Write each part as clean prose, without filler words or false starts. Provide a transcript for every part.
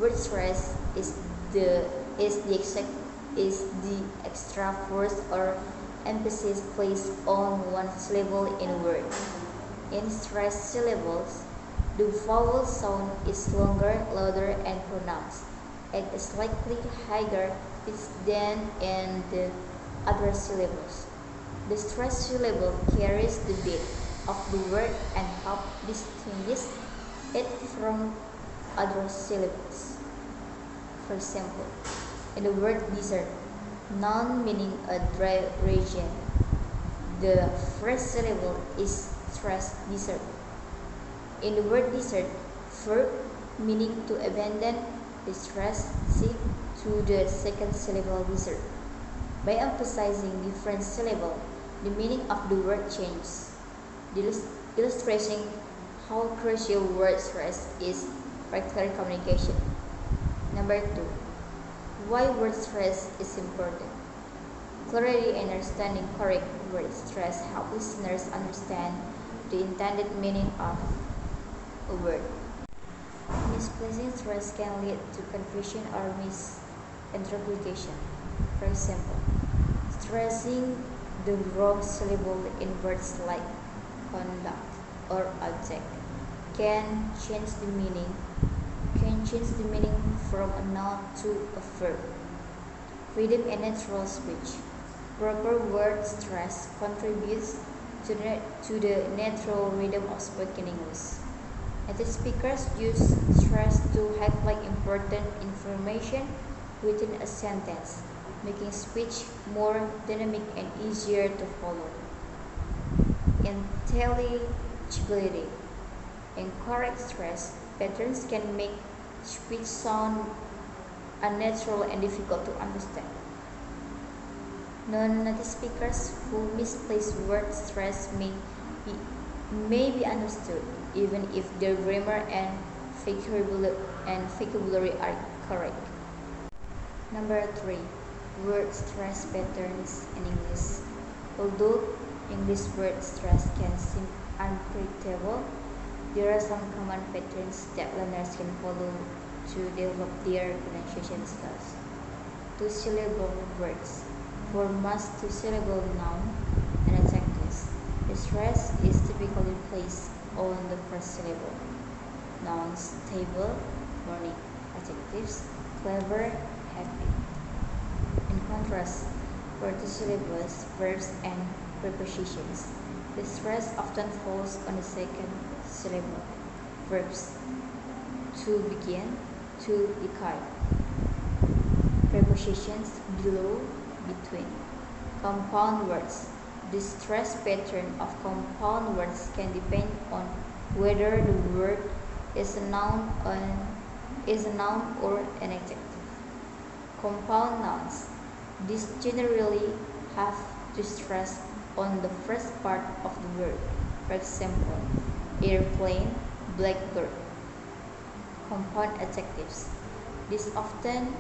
Word stress the is the extra force or emphasis placed on one syllable in a word. In stressed syllables, the vowel sound is longer, louder, and pronounced, and is slightly higher pitched than in the other syllables. The stressed syllable carries the beat of the word and helps distinguish it from other syllables. For example, in the word desert, noun meaning a dry region, the first syllable is stressed desert. In the word desert, verb meaning to abandon the stress shift to the second syllable desert. By emphasizing different syllables, the meaning of the word changes, illustrating how crucial word stress is for clear communication. Number 2. Why word stress is important. Clarity and understanding correct word stress help listeners understand the intended meaning of a word. Misplacing stress can lead to confusion or misinterpretation. For example, stressing the wrong syllable in words like conduct or object can change the meaning from a noun to a verb. Rhythm and natural speech. Proper word stress contributes to the natural rhythm of spoken English. Native speakers use stress to highlight important information within a sentence, making speech more dynamic and easier to follow. Intelligibility. Incorrect stress patterns can make speech sound unnatural and difficult to understand. Non-native speakers who misplace word stress may be understood, even if their grammar and vocabulary are correct. Number 3. Word stress patterns in English. Although English word stress can seem unpredictable, there are some common patterns that learners can follow to develop their pronunciation skills. Two-syllable words. For most two-syllable noun and adjectives, the stress is typically placed on the first syllable. Nouns: table, morning. Adjectives: clever, happy. In contrast, for two-syllables verbs and prepositions, the stress often falls on the second syllable. Verbs: to begin, to decide. Prepositions: below, between. Compound words. The stress pattern of compound words can depend on whether the word is a noun or an adjective. Compound nouns. These generally have to stress on the first part of the word. For example, airplane, blackbird. Compound adjectives. This often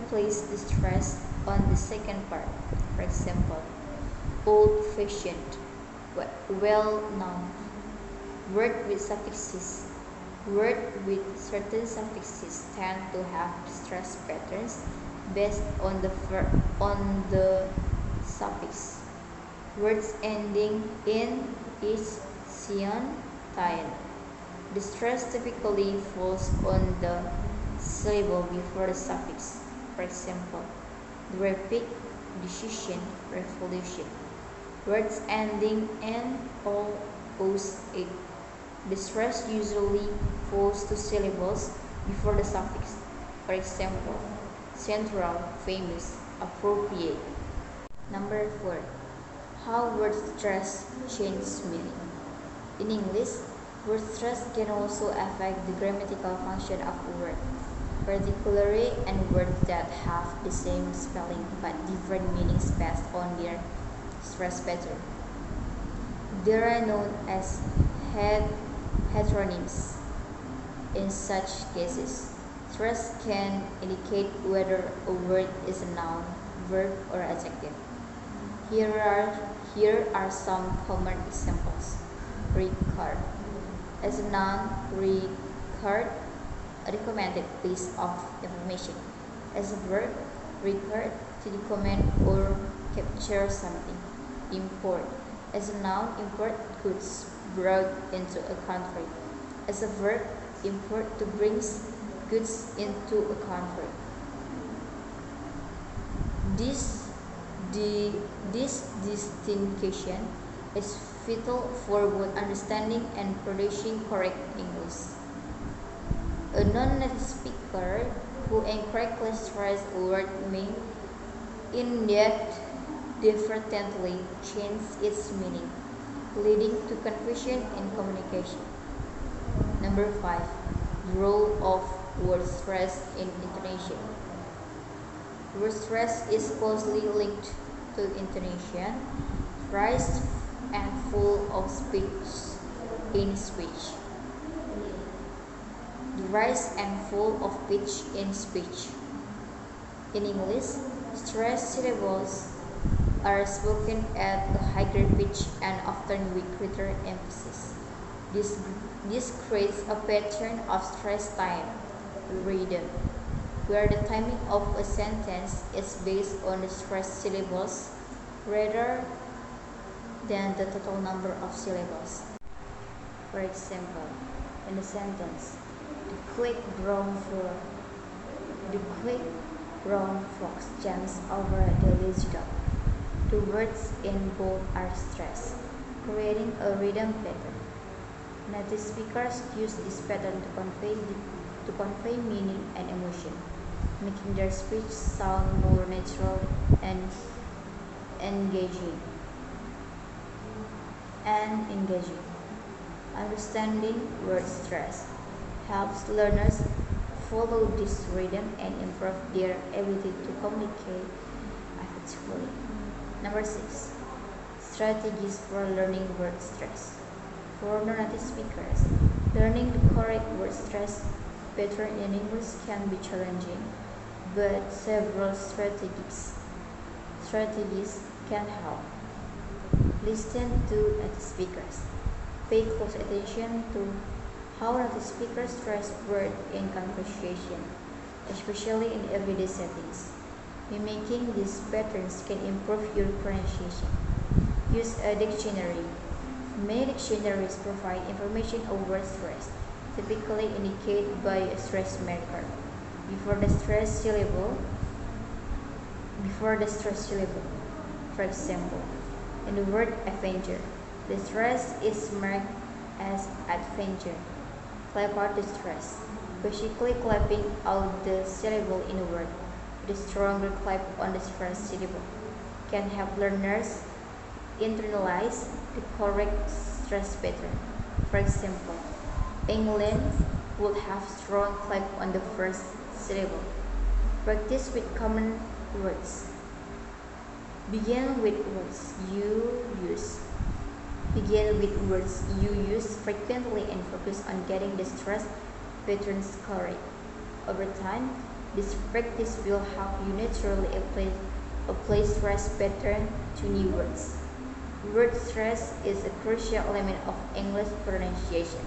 place the stress on the second part. For example, old-fashioned, well-known. Words with suffixes. Words with certain suffixes tend to have stress patterns based on the suffix. Words ending in is, sion, tien. The stress typically falls on the syllable before the suffix. For example, graphic, decision, revolution. Words ending in all ose it. The stress usually falls to syllables before the suffix. For example, central, famous, appropriate. Number 4. How word stress changes meaning. In English, word stress can also affect the grammatical function of a word, particularly in words that have the same spelling but different meanings based on their stress pattern. They are known as heteronyms. In such cases, stress can indicate whether a word is a noun, verb, or adjective. Here are some common examples. Record. As a noun, record, a recommended piece of information. As a verb, refer to the command or capture something. Import. As a noun, import goods brought into a country. As a verb, import to bring goods into a country. This distinction is vital for both understanding and producing correct English. A non-native speaker who incorrectly stress a word may inadvertently change its meaning, leading to confusion in communication. Number 5. The role of word stress in intonation. Word stress is closely linked to intonation, rise and fall of speech in speech. The rise and fall of pitch in speech. In English, stressed syllables are spoken at a higher pitch and often with greater emphasis. This creates a pattern of stress time rhythm, where the timing of a sentence is based on the stressed syllables rather than the total number of syllables. For example, in the sentence, the quick brown fox jumps over the lazy dog. The words in bold are stressed, creating a rhythm pattern. Native speakers use this pattern to convey meaning and emotion, making their speech sound more natural and engaging. Understanding word stress helps learners follow this rhythm and improve their ability to communicate effectively. Number 6. Strategies for learning word stress. For non-native speakers, learning the correct word stress pattern in English can be challenging, but several strategies can help. Listen to native speakers. Pay close attention to how native speakers stress words in conversation, especially in everyday settings. Mimicking these patterns can improve your pronunciation. Use a dictionary. Many dictionaries provide information on word stress, typically indicated by a stress marker before the stress syllable. For example, in the word adventure, the stress is marked as adventure. Clap out the stress. Basically clapping out the syllable in a word with a stronger clap on the stress syllable can help learners internalize the correct stress pattern. For example, England would have strong clap on the first syllable. Practice with common words. Begin with words you use frequently and focus on getting the stress patterns correct. Over time, this practice will help you naturally apply stress pattern to new words. Word stress is a crucial element of English pronunciation,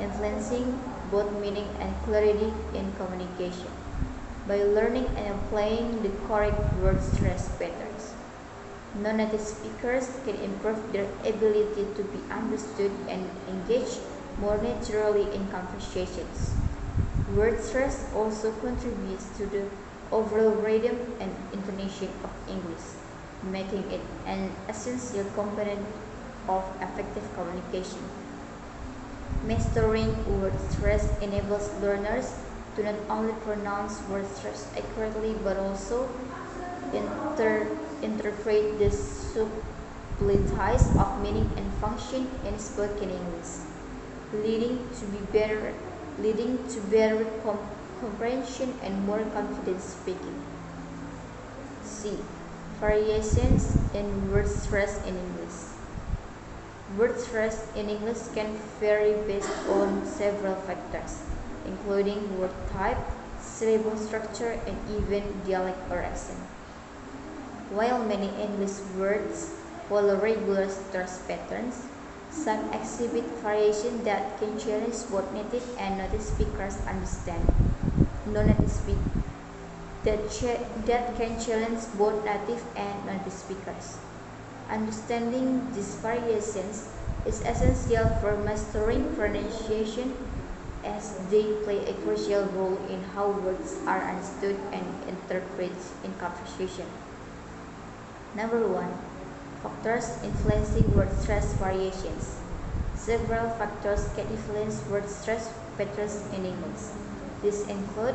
influencing both meaning and clarity in communication. By learning and applying the correct word stress patterns, non-native speakers can improve their ability to be understood and engage more naturally in conversations. Word stress also contributes to the overall rhythm and intonation of English, making it an essential component of effective communication. Mastering word stress enables learners to not only pronounce word stress accurately but also interpret the subtleties of meaning and function in spoken English, leading to better comprehension and more confident speaking. C. Variations in word stress in English. Word stress in English can vary based on several factors, including word type, syllable structure, and even dialect or accent. While many English words follow regular stress patterns, Some exhibit variation that can challenge both native and native speakers understand. Non-native speak that can challenge both native and native speakers. Understanding these variations is essential for mastering pronunciation as they play a crucial role in how words are understood and interpreted in conversation. Number 1. Factors influencing word stress variations. Several factors can influence word stress patterns in English. These include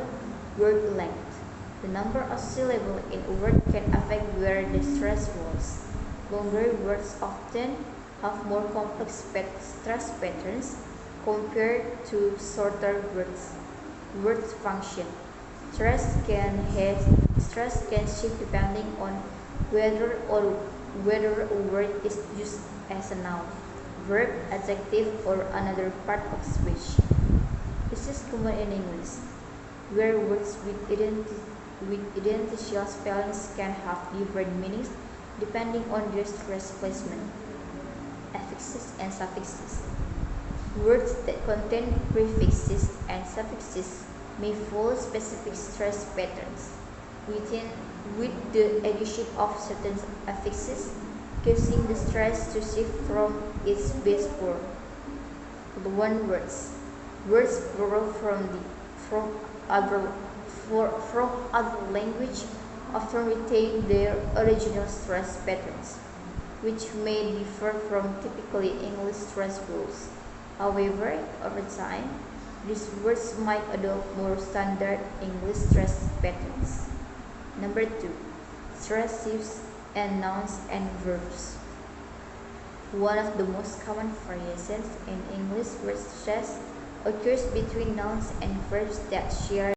word length. The number of syllables in a word can affect where the stress falls. Longer words often have more complex stress patterns compared to shorter words. Word function. Stress can shift depending on whether a word is used as a noun, verb, adjective, or another part of speech. This is common in English, where words with identical spellings can have different meanings depending on their stress placement. Affixes and suffixes. Words that contain prefixes and suffixes may follow specific stress patterns. With the addition of certain affixes, causing the stress to shift from its base form. Loan words. Words borrowed from other language often retain their original stress patterns, which may differ from typically English stress rules. However, over time, these words might adopt more standard English stress patterns. Number 2. Stress shifts in nouns and verbs. One of the most common variations in English word stress occurs between nouns and verbs that share